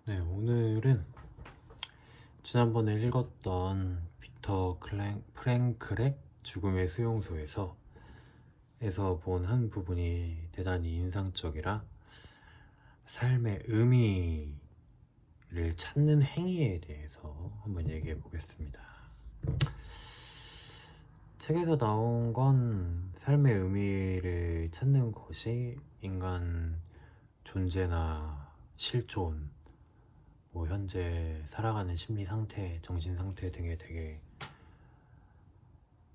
네, 오늘은 지난번에 읽었던 프랭클의 죽음의 수용소에서 본 한 부분이 대단히 인상적이라 삶의 의미를 찾는 행위에 대해서 한번 얘기해 보겠습니다. 책에서 나온 건 삶의 의미를 찾는 것이 인간 존재나 실존, 뭐 현재 살아가는 심리 상태, 정신 상태 등에 되게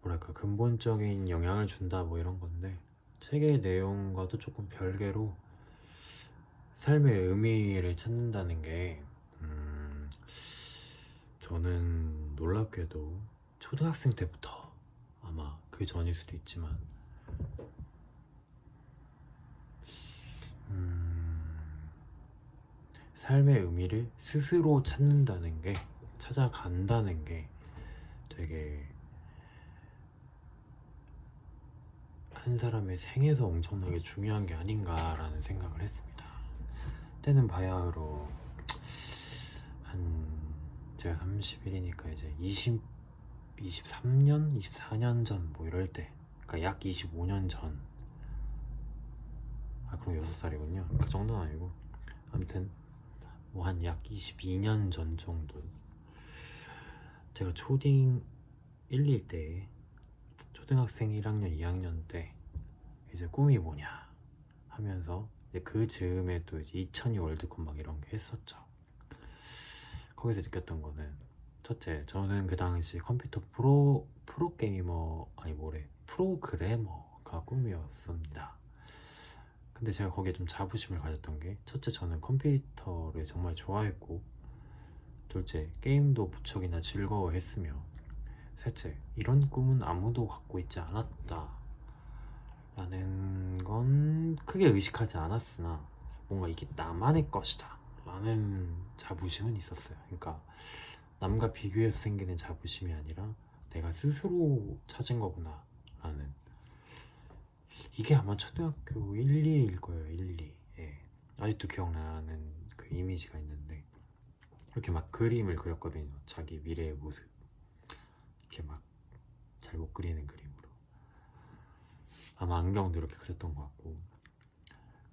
뭐랄까 근본적인 영향을 준다 뭐 이런 건데, 책의 내용과도 조금 별개로 삶의 의미를 찾는다는 게 저는 놀랍게도 초등학생 때부터, 아마 그 전일 수도 있지만 삶의 의미를 스스로 찾는다는 게, 찾아간다는 게 되게 한 사람의 생에서 엄청나게 중요한 게 아닌가라는 생각을 했습니다. 때는 바야흐로 한, 제가 31이니까 이제 23년? 24년 전 뭐 이럴 때, 그러니까 약 25년 전. 그럼 6살이군요. 그 정도는 아니고 아무튼 뭐 한 약 22년 전 정도, 제가 초딩 1, 2때, 초등학생 1학년 2학년 때 이제 꿈이 뭐냐 하면서, 이제 그 즈음에 또 이제 2002 월드컵 막 이런 게 했었죠. 거기서 느꼈던 거는, 첫째, 저는 그 당시 컴퓨터 프로게이머, 아니 뭐래, 프로그래머가 꿈이었습니다. 근데 제가 거기에 좀 자부심을 가졌던 게, 첫째, 저는 컴퓨터를 정말 좋아했고, 둘째, 게임도 무척이나 즐거워했으며, 셋째, 이런 꿈은 아무도 갖고 있지 않았다 라는 건 크게 의식하지 않았으나, 뭔가 이게 나만의 것이다 라는 자부심은 있었어요. 그러니까 남과 비교해서 생기는 자부심이 아니라 내가 스스로 찾은 거구나 라는, 이게 아마 초등학교 1, 2일 거예요. 1, 2. 예. 아직도 기억나는 그 이미지가 있는데, 이렇게 막 그림을 그렸거든요. 자기 미래의 모습 이렇게 막 잘 못 그리는 그림으로, 아마 안경도 이렇게 그렸던 것 같고.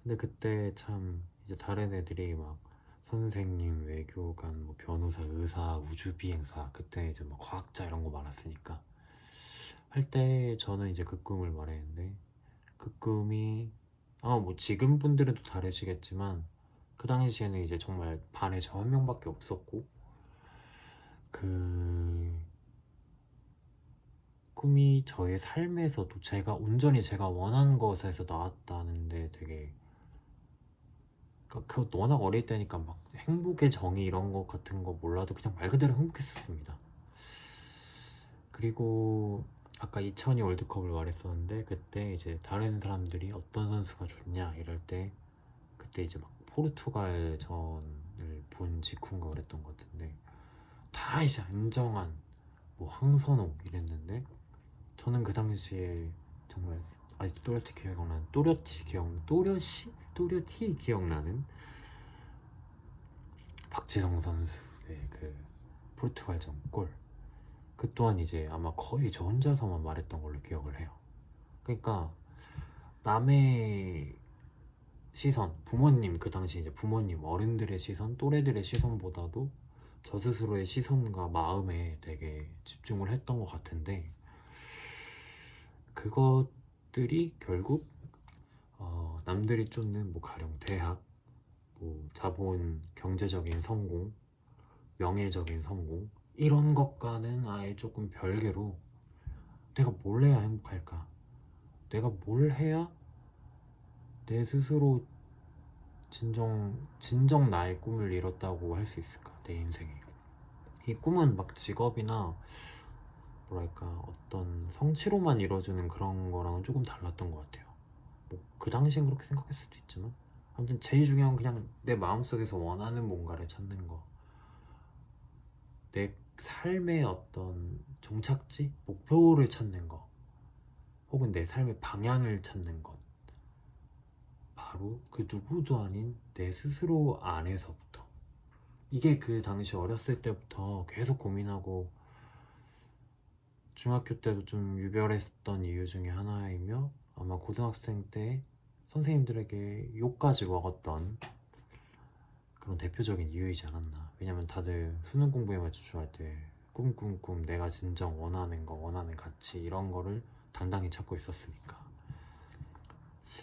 근데 그때 참 이제 다른 애들이 막 선생님, 외교관, 뭐 변호사, 의사, 우주비행사, 그때 이제 막 과학자 이런 거 많았으니까 할 때, 저는 이제 그 꿈을 말했는데, 그 꿈이 아마 뭐 지금 분들은 또 다르시겠지만, 그 당시에는 이제 정말 반에 저 한 명밖에 없었고, 그 꿈이 저의 삶에서도 제가 온전히 제가 원하는 것에서 나왔다는데, 되게, 그러니까 그것도 워낙 어릴 때니까 막 행복의 정의 이런 것 같은 거 몰라도 그냥 말 그대로 행복했었습니다. 그리고 아까 2002 월드컵을 말했었는데, 그때 이제 다른 사람들이 어떤 선수가 좋냐 이럴 때, 그때 이제 막 포르투갈 전을 본 직후인가 그랬던 것 같은데, 다 이제 안정환, 뭐 황선홍 이랬는데, 저는 그 당시에 정말 아직도 또렷이 기억나는 박지성 선수의 그 포르투갈전 골, 그 또한 이제 아마 거의 저 혼자서만 말했던 걸로 기억을 해요. 그러니까 남의 시선, 부모님, 그 당시 이제 부모님, 어른들의 시선, 또래들의 시선보다도 저 스스로의 시선과 마음에 되게 집중을 했던 것 같은데, 그것들이 결국 남들이 쫓는 뭐 가령 대학, 뭐 자본, 경제적인 성공, 명예적인 성공, 이런 것과는 아예 조금 별개로, 내가 뭘 해야 행복할까? 내가 뭘 해야 내 스스로 진정 나의 꿈을 이뤘다고 할 수 있을까? 내 인생에. 이 꿈은 막 직업이나 뭐랄까 어떤 성취로만 이루어지는 그런 거랑은 조금 달랐던 것 같아요. 뭐 그 당시엔 그렇게 생각했을 수도 있지만, 아무튼 제일 중요한 건 그냥 내 마음속에서 원하는 뭔가를 찾는 거, 내 삶의 어떤 종착지, 목표를 찾는 거, 혹은 내 삶의 방향을 찾는 것, 바로 그 누구도 아닌 내 스스로 안에서부터 이게 그 당시 어렸을 때부터 계속 고민하고 중학교 때도 좀 유별했던 이유 중에 하나이며 아마 고등학생 때 선생님들에게 욕까지 먹었던 그런 대표적인 이유이지 않았나. 왜냐면 다들 수능 공부에만 집중할 때 꿈 내가 진정 원하는 거 원하는 가치 이런 거를 당당히 찾고 있었으니까.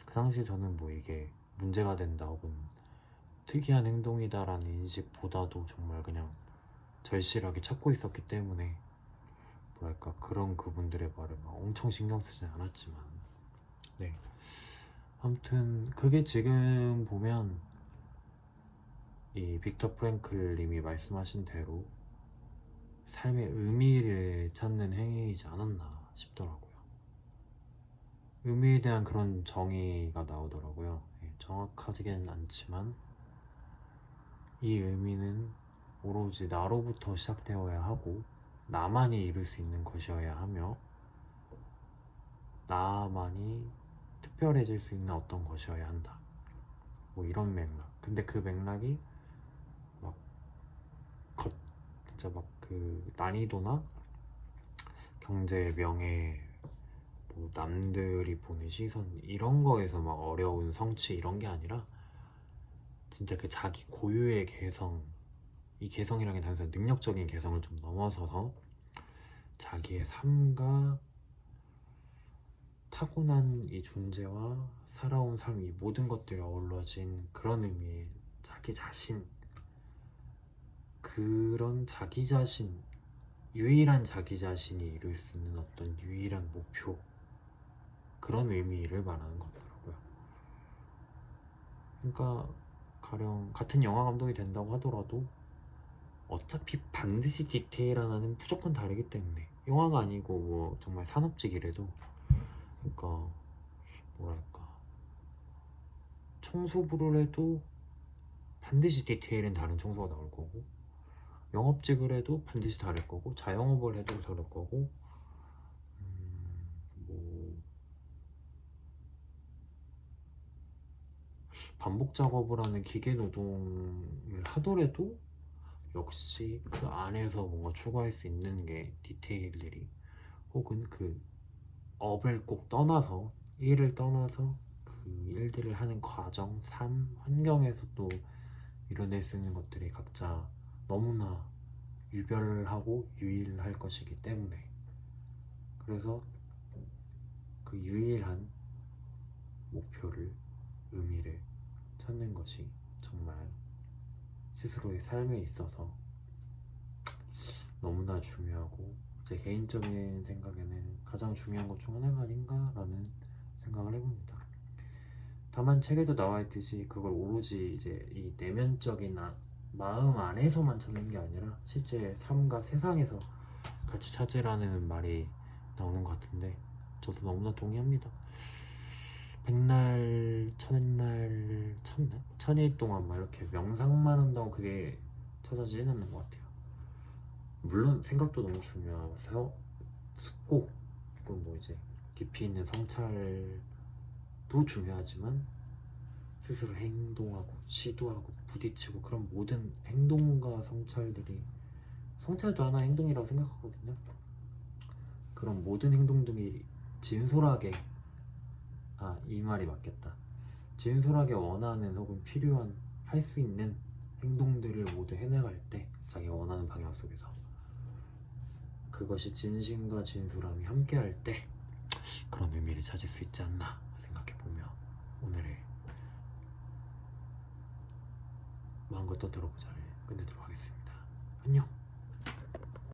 그 당시에 저는 뭐 이게 문제가 된다 혹은 특이한 행동이다라는 인식보다도 정말 그냥 절실하게 찾고 있었기 때문에 뭐랄까 그런 그분들의 말을 막 엄청 신경 쓰진 않았지만 네 아무튼 그게 지금 보면 이 빅터 프랭클 님이 말씀하신 대로 삶의 의미를 찾는 행위이지 않았나 싶더라고요. 의미에 대한 그런 정의가 나오더라고요. 정확하지는 않지만 이 의미는 오로지 나로부터 시작되어야 하고 나만이 이룰 수 있는 것이어야 하며 나만이 특별해질 수 있는 어떤 것이어야 한다. 뭐 이런 맥락. 근데 그 맥락이 막 진짜 막 그 난이도나 경제, 명예, 뭐 남들이 보는 시선 이런 거에서 막 어려운 성취 이런 게 아니라 진짜 그 자기 고유의 개성, 이 개성이라는 게 단순히 능력적인 개성을 좀 넘어서서 자기의 삶과 타고난 이 존재와 살아온 삶 이 모든 것들이 어우러진 그런 의미의 자기 자신, 그런 자기 자신, 유일한 자기 자신이 이룰 수 있는 어떤 유일한 목표, 그런 의미를 말하는 거더라고요. 그러니까 가령 같은 영화 감독이 된다고 하더라도 어차피 반드시 디테일 하나는 무조건 다르기 때문에 영화가 아니고 뭐 정말 산업직이라도 그러니까 뭐랄까 청소부를 해도 반드시 디테일은 다른 청소가 나올 거고 영업직을 해도 반드시 다를 거고 자영업을 해도 다를 거고 뭐 반복 작업을 하는 기계 노동을 하더라도 역시 그 안에서 뭔가 추구할 수 있는 게 디테일들이 혹은 그 업을 꼭 떠나서 일을 떠나서 그 일들을 하는 과정, 삶, 환경에서 또 이뤄낼 수 있는 것들이 각자 너무나 유별하고 유일할 것이기 때문에 그래서 그 유일한 목표를 의미를 찾는 것이 정말 스스로의 삶에 있어서 너무나 중요하고 제 개인적인 생각에는 가장 중요한 것 중 하나가 아닌가라는 생각을 해봅니다. 다만 책에도 나와 있듯이 그걸 오로지 이제 이 내면적인 마음 안에서만 찾는 게 아니라 실제 삶과 세상에서 같이 찾으라는 말이 나오는 것 같은데 저도 너무나 동의합니다. 백날, 천날, 천일 동안 막 이렇게 명상만 한다고 그게 찾아지지는 않는 것 같아요. 물론 생각도 너무 중요해서 숙고 혹은 뭐 이제 깊이 있는 성찰도 중요하지만 스스로 행동하고 시도하고 부딪히고 그런 모든 행동과 성찰도 하나 행동이라고 생각하거든요. 그런 모든 행동들이 진솔하게 이 말이 맞겠다. 진솔하게 원하는 혹은 필요한 할 수 있는 행동들을 모두 해나갈 때 자기가 원하는 방향 속에서 그것이 진심과 진솔함이 함께할 때 그런 의미를 찾을 수 있지 않나 생각해보며 오늘의 마음껏 떠들어보자를 끝내도록 하겠습니다. 안녕.